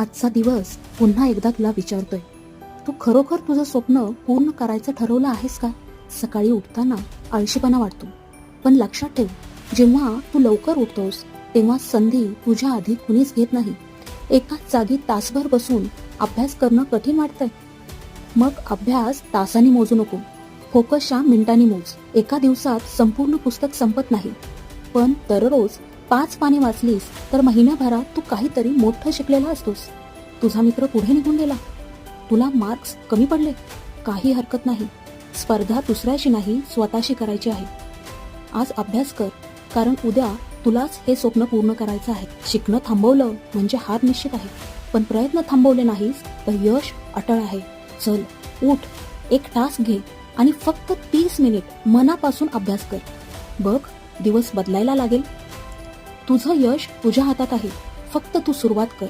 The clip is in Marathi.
आजचा दिवस पुन्हा एकदा तुला विचारतोय, तू खरोखर तुझं स्वप्न पूर्ण करायचं ठरवलं आहेस का? सकाळी उठताना आळशीपणा वाटतो, पण लक्षात ठेव, जेव्हा तू लवकर उठतोस तेव्हा संधी तुझ्या आधी कुणीच घेत नाही. एकाच जागी तासभर बसून अभ्यास करणं कठीण वाटतंय, मग अभ्यास तासांनी मोजू नको, फोकसच्या मिनिटांनी मोज. एका दिवसात संपूर्ण पुस्तक संपत नाही, पण दररोज 5 पाने वाचलीस तर महिन्याभरात तू काहीतरी मोठं शिकलेला असतोस. तुझा मित्र पुढे निघून गेला, तुला मार्क्स कमी पडले, काही हरकत नाही. स्पर्धा दुसऱ्याशी नाही, स्वतःशी करायची आहे. आज अभ्यास कर, कारण उद्या तुलाच हे स्वप्न पूर्ण करायचं आहे. शिकणं थांबवलं म्हणजे हार निश्चित आहे, पण प्रयत्न थांबवले नाहीस तर यश अटळ आहे. चल उठ, एक तास घे आणि फक्त 30 मिनिट मनापासून अभ्यास कर. बघ, दिवस बदलायला लागेल. तुझं यश तुझ्या हातात आहे, फक्त तू सुरुवात कर.